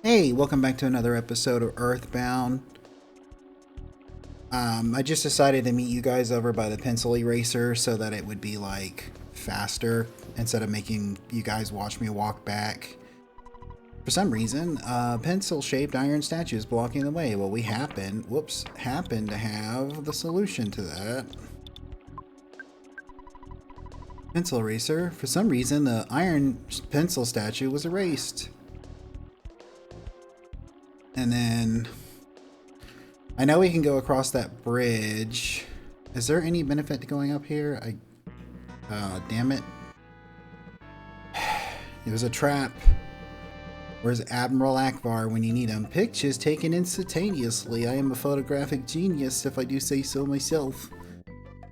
Hey, welcome back to another episode of Earthbound. I just decided to meet you guys over by the pencil eraser so that it would be like faster instead of making you guys watch me walk back. For some reason, pencil-shaped iron statue is blocking the way. Well, we happen to have the solution to that. Pencil eraser. For some reason, the iron pencil statue was erased. And then I know we can go across that bridge. Is there any benefit to going up here? Damn it. It was a trap. Where's Admiral Akbar when you need him? Pictures taken instantaneously. I am a photographic genius, if I do say so myself.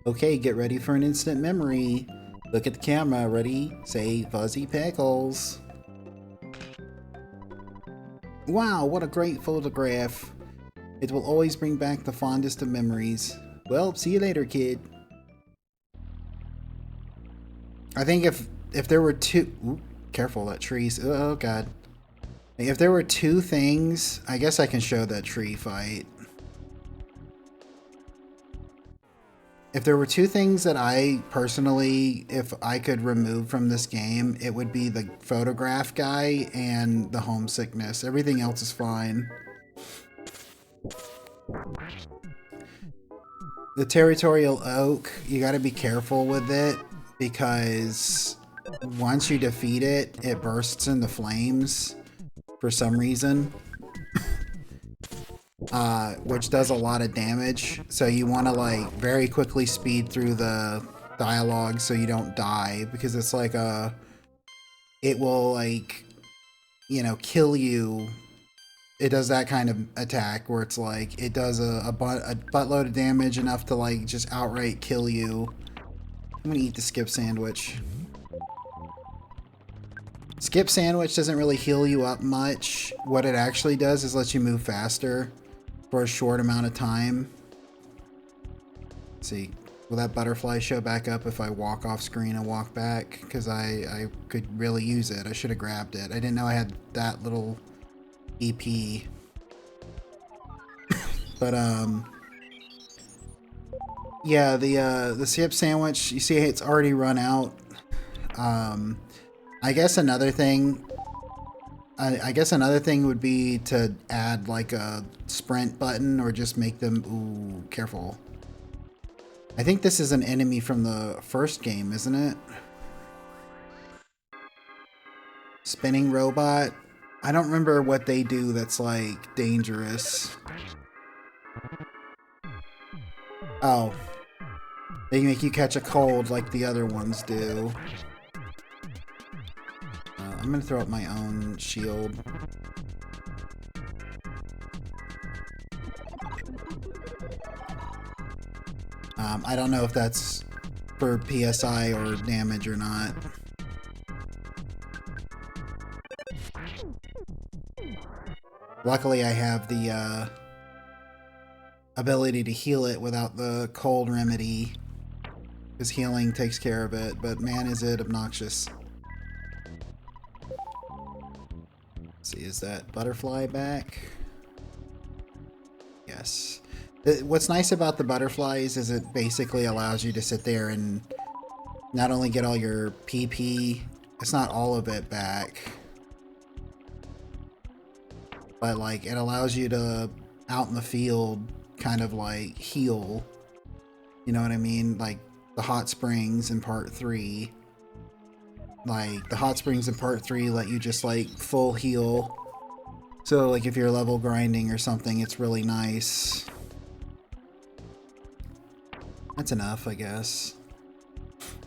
Okay, get ready for an instant memory. Look at the camera. Ready? Say Fuzzy Pickles. Wow, what a great photograph. It will always bring back the fondest of memories. Well, see you later, kid. I think if there were two... Ooh, careful, that tree's... Oh, God. If there were two things... I guess I can show that tree fight. If there were two things that I personally, if I could remove from this game, it would be the photograph guy and the homesickness. Everything else is fine. The territorial oak, you gotta be careful with it because once you defeat it, it bursts into flames for some reason. Which does a lot of damage, so you want to like very quickly speed through the dialogue so you don't die, because it's like it will like, you know, kill you. It does that kind of attack where it's like it does a buttload of damage, enough to like just outright kill you. I'm gonna eat the skip sandwich. Skip sandwich doesn't really heal you up much. What it actually does is let you move faster for a short amount of time. Let's see, will that butterfly show back up if I walk off screen and walk back? Because I could really use it. I should have grabbed it. I didn't know I had that little EP. But yeah, the skip sandwich, you see it's already run out. I guess another thing would be to add like a sprint button, or just make them... Ooh, careful. I think this is an enemy from the first game, isn't it? Spinning robot. I don't remember what they do that's like dangerous. Oh. They make you catch a cold like the other ones do. I'm gonna throw up my own shield. I don't know if that's for PSI or damage or not. Luckily I have the ability to heal it without the cold remedy, because healing takes care of it, but man is it obnoxious. See, is that butterfly back? Yes. What's nice about the butterflies is it basically allows you to sit there and not only get all your PP, it's not all of it back, but like it allows you to, out in the field, kind of like heal. You know what I mean? Like the hot springs in part 3. Like, the hot springs in part 3 let you just, like, full heal. So, like, if you're level grinding or something, it's really nice. That's enough, I guess.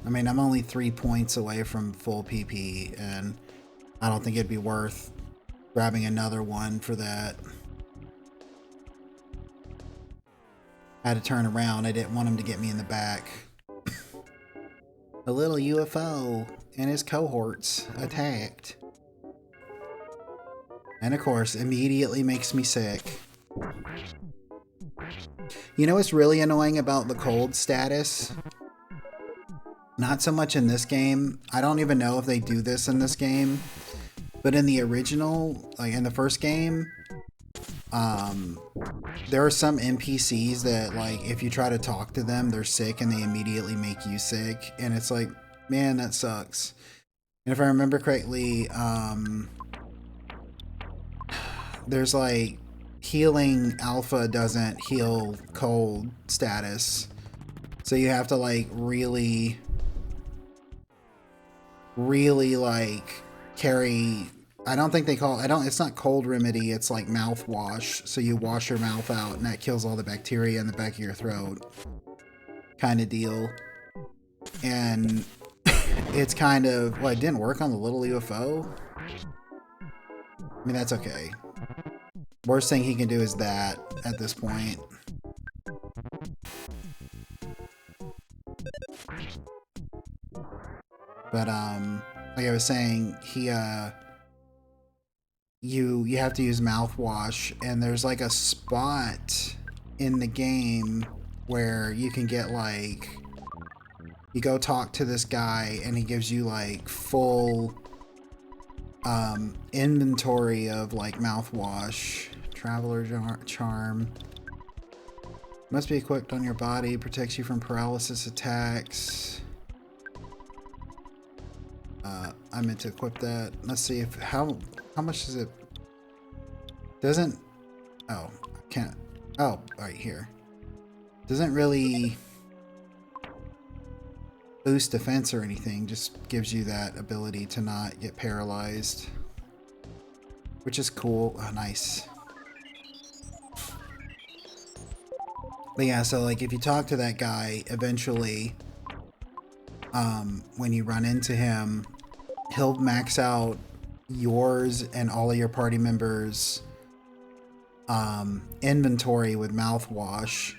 I mean, I'm only 3 points away from full PP, and I don't think it'd be worth grabbing another one for that. I had to turn around. I didn't want him to get me in the back. A little UFO and his cohorts attacked. And of course, immediately makes me sick. You know what's really annoying about the cold status? Not so much in this game. I don't even know if they do this in this game. But in the original, like in the first game, there are some NPCs that, like, if you try to talk to them, they're sick and they immediately make you sick. And it's like, man, that sucks. And if I remember correctly, there's like healing alpha doesn't heal cold status. So you have to like really like carry, I don't think they call it's not cold remedy, it's like mouthwash. So you wash your mouth out and that kills all the bacteria in the back of your throat. Kind of deal. And it's kind of, well, it didn't work on the little UFO. I mean, that's okay. Worst thing he can do is that at this point. But like I was saying, he you have to use mouthwash, and there's like a spot in the game where you can get like, you go talk to this guy and he gives you like full inventory of like mouthwash. Traveler charm must be equipped on your body, protects you from paralysis attacks. I meant to equip that. Let's see if how much is it? Doesn't, oh, can't, oh, right here. Doesn't really boost defense or anything, just gives you that ability to not get paralyzed, which is cool. Oh, nice. But yeah, so like if you talk to that guy, eventually, when you run into him, he'll max out yours and all of your party members' inventory with mouthwash.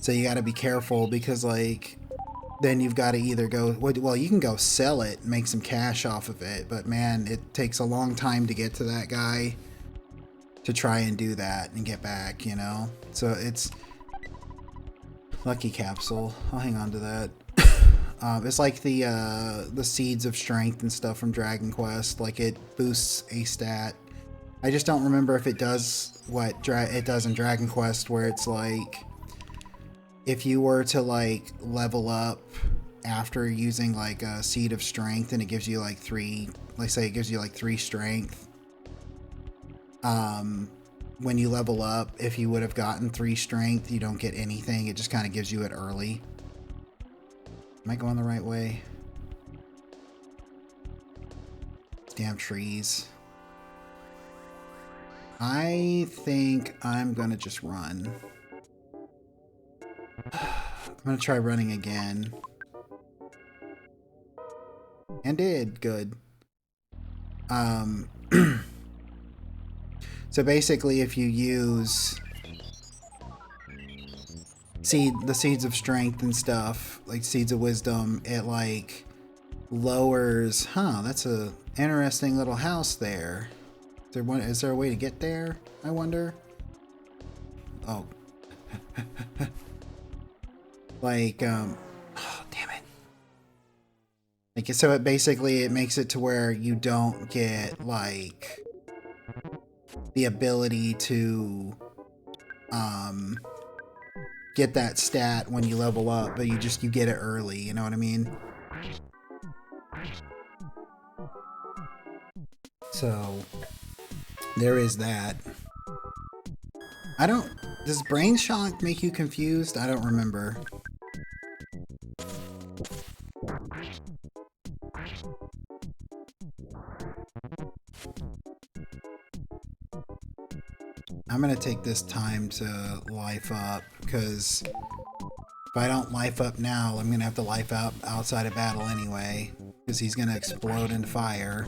So you got to be careful, because like then you've got to either go, well, you can go sell it, make some cash off of it, but man, it takes a long time to get to that guy to try and do that and get back, you know? So it's lucky capsule. I'll hang on to that. It's like the seeds of strength and stuff from Dragon Quest. Like it boosts a stat. I just don't remember if it does what it does in Dragon Quest, where it's like if you were to like level up after using like a seed of strength and it gives you like 3, let's say it gives you like 3 strength. When you level up, if you would have gotten 3 strength, you don't get anything. It just kind of gives you it early. Am I going the right way? Damn trees. I think I'm gonna just run. I'm gonna try running again. And did good. So basically, if you use the seeds of strength and stuff, like seeds of wisdom, it like lowers. Huh? That's a interesting little house there. Is there a way to get there? I wonder. Oh. Like oh, damn it. Like, so it basically, it makes it to where you don't get like the ability to get that stat when you level up, but you get it early, you know what I mean? So there is that. Does brain shock make you confused? I don't remember. I'm gonna take this time to life up, because if I don't life up now, I'm gonna have to life up outside of battle anyway, because he's gonna explode into fire.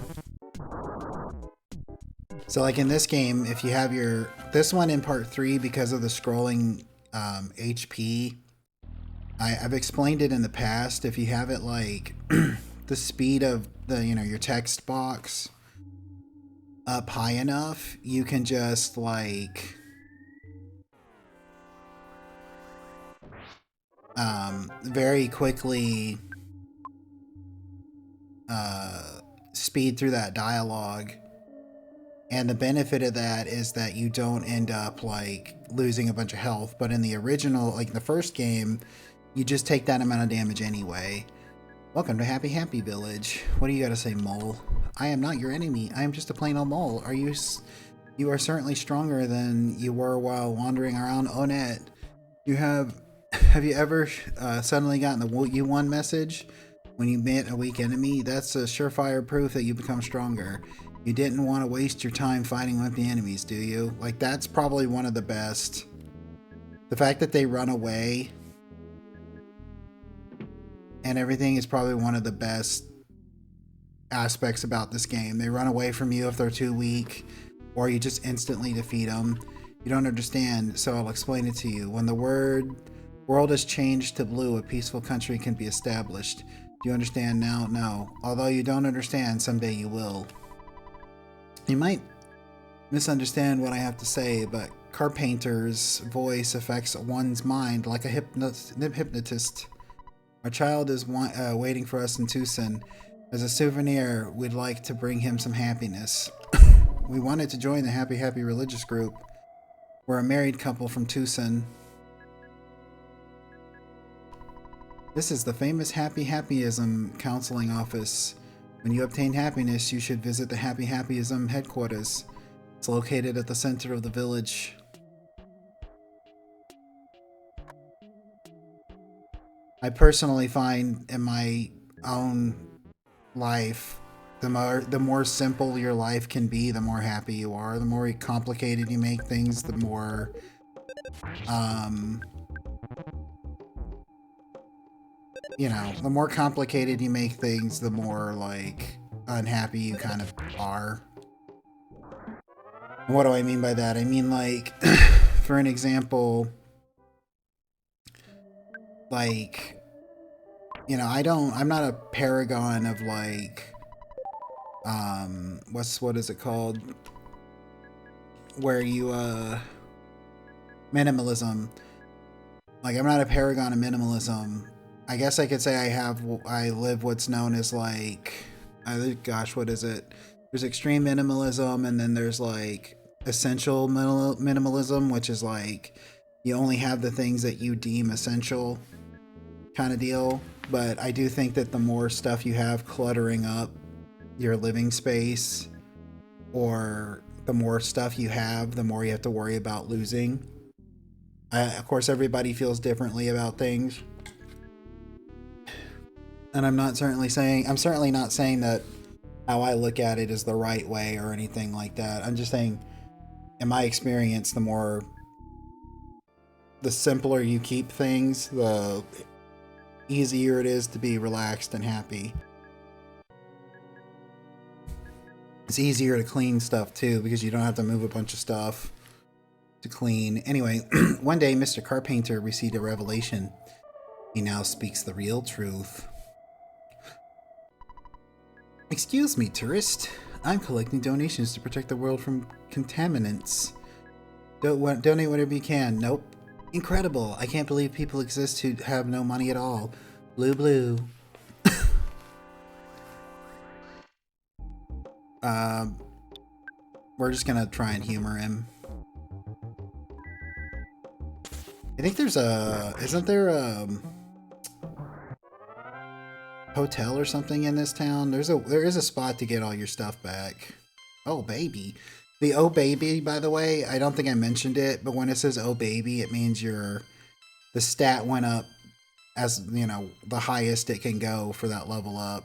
So like in this game, if you have this one in part 3, because of the scrolling HP, I've explained it in the past. If you have it like the speed of the, your text box up high enough, you can just like very quickly speed through that dialogue And the benefit of that is that you don't end up like losing a bunch of health. But in the original, like the first game, you just take that amount of damage anyway. Welcome to Happy Happy Village. What do you gotta say, mole? I am not your enemy. I am just a plain old mole. You are certainly stronger than you were while wandering around Onet. Have you ever suddenly gotten the "you won" message when you met a weak enemy? That's a surefire proof that you become stronger. You didn't want to waste your time fighting with the enemies, do you? Like, that's probably one of the best. The fact that they run away and everything is probably one of the best aspects about this game. They run away from you if they're too weak, or you just instantly defeat them. You don't understand, so I'll explain it to you. When the world is changed to blue, a peaceful country can be established. Do you understand now? No. Although you don't understand, someday you will. You might misunderstand what I have to say, but Carpenter's voice affects one's mind like a hypnotist. Our child is waiting for us in Twoson. As a souvenir, we'd like to bring him some happiness. We wanted to join the Happy Happy religious group. We're a married couple from Twoson. This is the famous Happy Happyism counseling office. When you obtain happiness, you should visit the Happy Happyism headquarters. It's located at the center of the village. I personally find in my own life, the more simple your life can be, the more happy you are. The more complicated you make things, the more you know, the more complicated you make things, the more like unhappy you kind of are. And what do I mean by that? I mean, like, for an example, like, you know, I'm not a paragon of like, what is it called? Where you, minimalism. Like, I'm not a paragon of minimalism. I guess I could say I live what's known as like, gosh, what is it? There's extreme minimalism, and then there's like essential minimalism, which is like you only have the things that you deem essential kind of deal. But I do think that the more stuff you have cluttering up your living space, or the more stuff you have, the more you have to worry about losing. Of course, everybody feels differently about things. And I'm certainly not saying that how I look at it is the right way or anything like that. I'm just saying, in my experience, the simpler you keep things, the easier it is to be relaxed and happy. It's easier to clean stuff too, because you don't have to move a bunch of stuff to clean. Anyway, one day Mr. Carpenter received a revelation. He now speaks the real truth. Excuse me, tourist. I'm collecting donations to protect the world from contaminants. Donate whatever you can. Nope. Incredible. I can't believe people exist who have no money at all. Blue, blue. We're just gonna try and humor him. I think isn't there a hotel or something in this town? There is a spot to get all your stuff back. Oh baby. The oh baby, by the way, I don't think I mentioned it, but when it says oh baby, it means the stat went up as, you know, the highest it can go for that level up.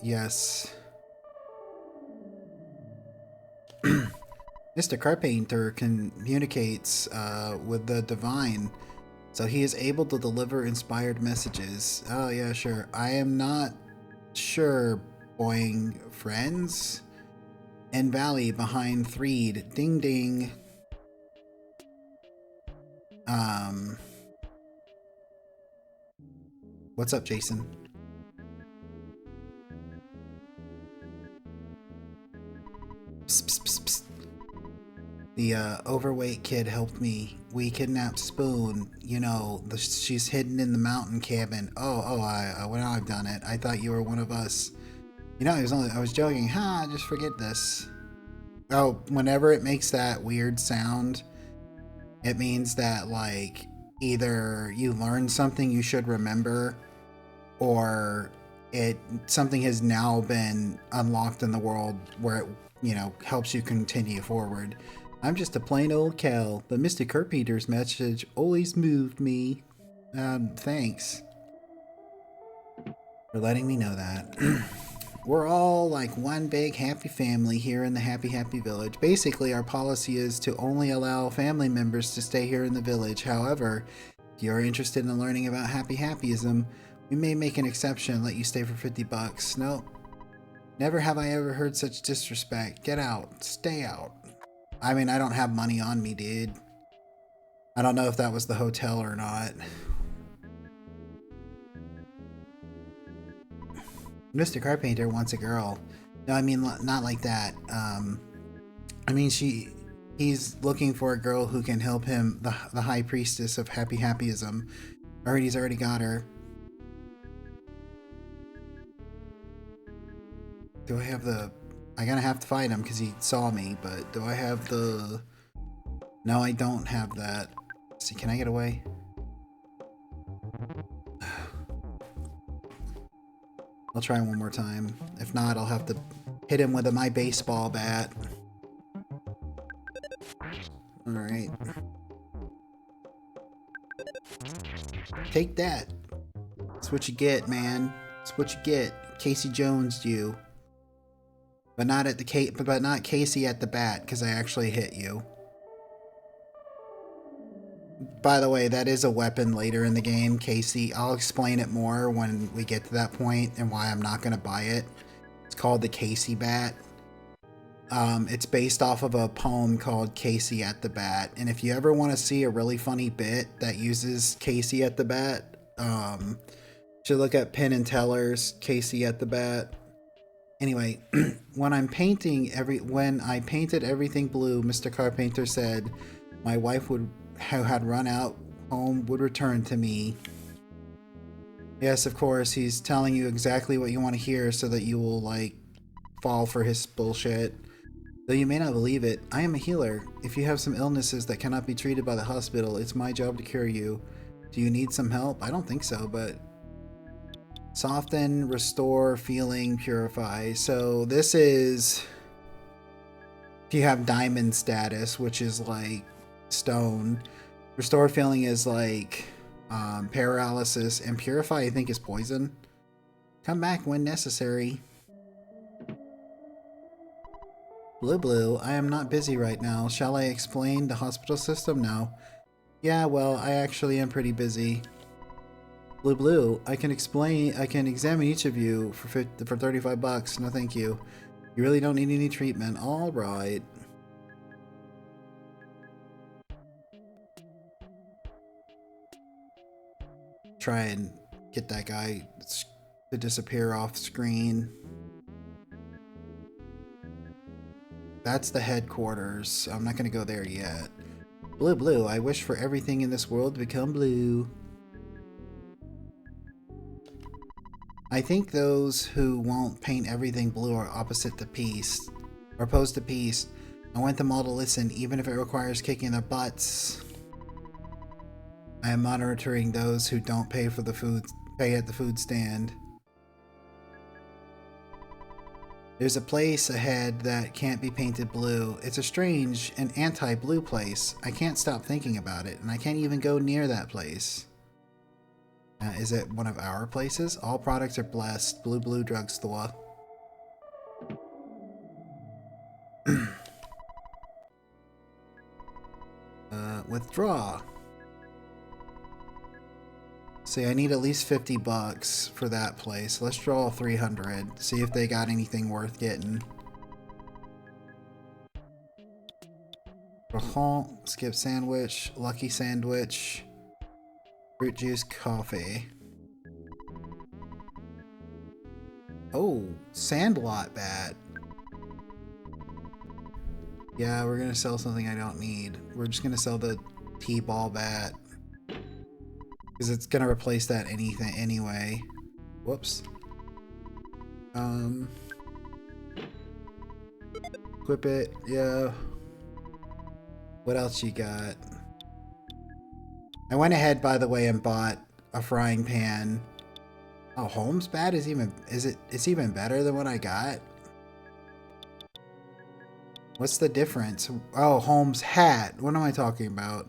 Yes. Mr. Carpenter communicates with the divine, so he is able to deliver inspired messages. Oh yeah, sure. I am not sure, boing friends. And Valley behind Threed. Ding ding. What's up, Jason? Psst, psst, psst, psst. The overweight kid helped me. We kidnapped Spoon. You know, she's hidden in the mountain cabin. Well, now I've done it. I thought you were one of us. You know, I was joking. Just forget this. Oh, whenever it makes that weird sound, it means that, like, either you learned something you should remember, or something has now been unlocked in the world where it, you know, helps you continue forward. I'm just a plain old cow, but Mr. Carpenter's message always moved me. Thanks for letting me know that. We're all like one big happy family here in the Happy Village. Basically, our policy is to only allow family members to stay here in the village. However, if you're interested in learning about happyism, we may make an exception and let you stay for 50 bucks. No, never have I ever heard such disrespect. Get out. Stay out. I mean, I don't have money on me, dude. I don't know if that was the hotel or not. Mr. Carpenter wants a girl. No, I mean, not like that. I mean, he's looking for a girl who can help him, the high priestess of happyism. I heard he's already got her. Do I have the... I'm gonna have to fight him because he saw me, but do I have the... No, I don't have that. Let's see, can I get away? I'll try one more time. If not, I'll have to hit him with my baseball bat. Alright. Take that. That's what you get, man. That's what you get. Casey Jones'd you. But not Casey at the bat, because I actually hit you. By the way, that is a weapon later in the game, Casey. I'll explain it more when we get to that point and why I'm not going to buy it. It's called the Casey Bat. It's based off of a poem called Casey at the Bat. And if you ever want to see a really funny bit that uses Casey at the Bat, you should look at Penn and Teller's Casey at the Bat. Anyway, when I painted everything blue, Mr. Carpenter said my wife who had run out home would return to me. Yes, of course, he's telling you exactly what you want to hear so that you will, like, fall for his bullshit. Though you may not believe it, I am a healer. If you have some illnesses that cannot be treated by the hospital, it's my job to cure you. Do you need some help? I don't think so, but... Soften, restore, feeling, purify. So this is... If you have diamond status, which is like stone. Restore feeling is like paralysis. And purify, I think, is poison. Come back when necessary. Blue, I am not busy right now. Shall I explain the hospital system? No. Yeah, well, I actually am pretty busy. Blue, I can examine each of you for 35 bucks. No, thank you. You really don't need any treatment. All right. Try and get that guy to disappear off screen. That's the headquarters. I'm not going to go there yet. Blue, I wish for everything in this world to become blue. I think those who won't paint everything blue are opposite to peace, or opposed to peace. I want them all to listen, even if it requires kicking their butts. I am monitoring those who don't pay at the food stand. There's a place ahead that can't be painted blue. It's a strange and anti-blue place. I can't stop thinking about it, and I can't even go near that place. Is it one of our places? All products are blessed. Blue drugstore. Withdraw. See, I need at least 50 bucks for that place. Let's draw 300. See if they got anything worth getting. Croissant, skip sandwich, lucky sandwich. Fruit juice, coffee. Oh, Sandlot bat. Yeah, we're gonna sell something I don't need. We're just gonna sell the T-ball bat. Because it's gonna replace that anything anyway. Whoops. Equip it, yeah. What else you got? I went ahead, by the way, and bought a frying pan. Oh, Holmes bat is it's even better than what I got? What's the difference? Oh, Holmes hat. What am I talking about?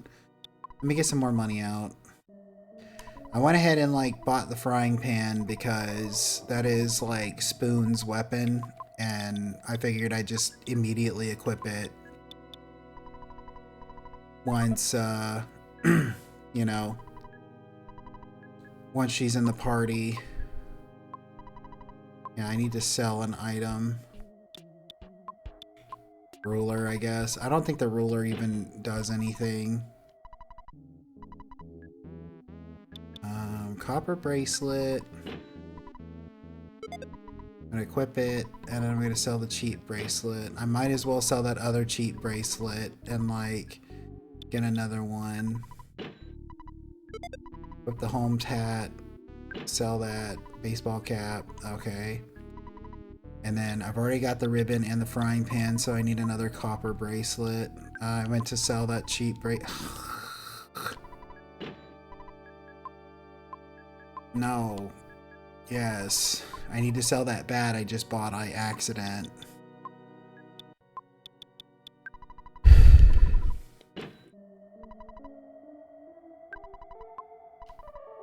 Let me get some more money out. I went ahead and like bought the frying pan because that is like Spoon's weapon, and I figured I'd just immediately equip it once, you know, once she's in the party. Yeah, I need to sell an item. Ruler, I guess. I don't think the ruler even does anything. Copper bracelet. I'm gonna equip it, and then I'm gonna sell the cheap bracelet. I might as well sell that other cheap bracelet and like get another one. Equip the Holmes hat. Sell that baseball cap. Okay. And then I've already got the ribbon and the frying pan, so I need another copper bracelet. I went to sell that cheap No. Yes. I need to sell that bat I just bought by accident.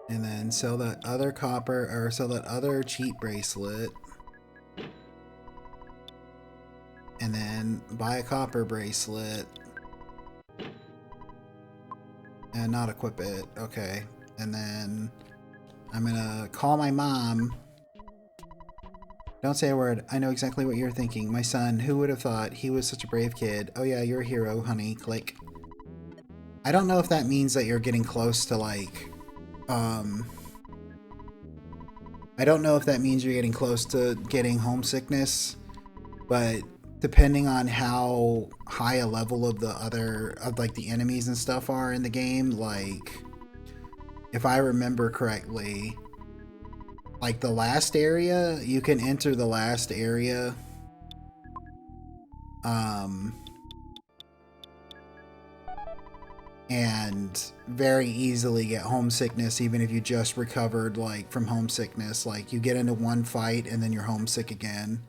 And then sell that other copper, or sell that other cheap bracelet. And then buy a copper bracelet. And not equip it. Okay. And then I'm gonna call my mom. Don't say a word. I know exactly what you're thinking. My son, who would have thought? He was such a brave kid. Oh yeah, you're a hero, honey. Click. I don't know if that means that you're getting close to like, I don't know if that means you're getting close to getting homesickness, but depending on how high a level of like the enemies and stuff are in the game, like if I remember correctly, like the last area, you can enter the last area and very easily get homesickness, even if you just recovered like from homesickness. Like you get into one fight and then you're homesick again.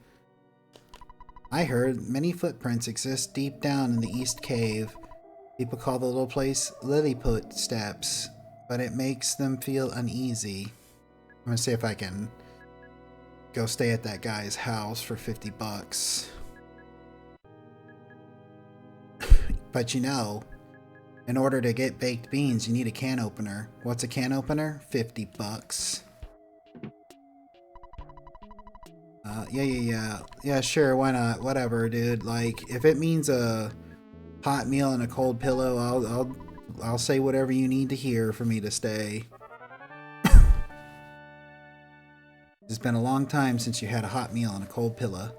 I heard many footprints exist deep down in the East Cave. People call the little place Lilliput Steps, but it makes them feel uneasy. I'm gonna see if I can go stay at that guy's house for 50 bucks. But you know, in order to get baked beans, you need a can opener. What's a can opener? 50 bucks. Yeah, sure, why not? Whatever, dude. Like, if it means a hot meal and a cold pillow, I'll say whatever you need to hear for me to stay. It's been a long time since you had a hot meal and a cold pillow.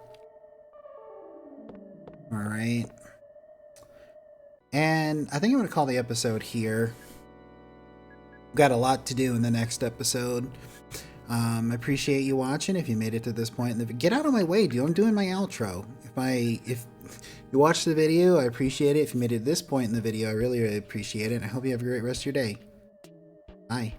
Alright. And I think I'm going to call the episode here. Got a lot to do in the next episode. I appreciate you watching. If you made it to this point, get out of my way, dude. I'm doing my outro. If you watched the video, I appreciate it. If you made it to this point in the video, I really, really appreciate it. I hope you have a great rest of your day. Bye.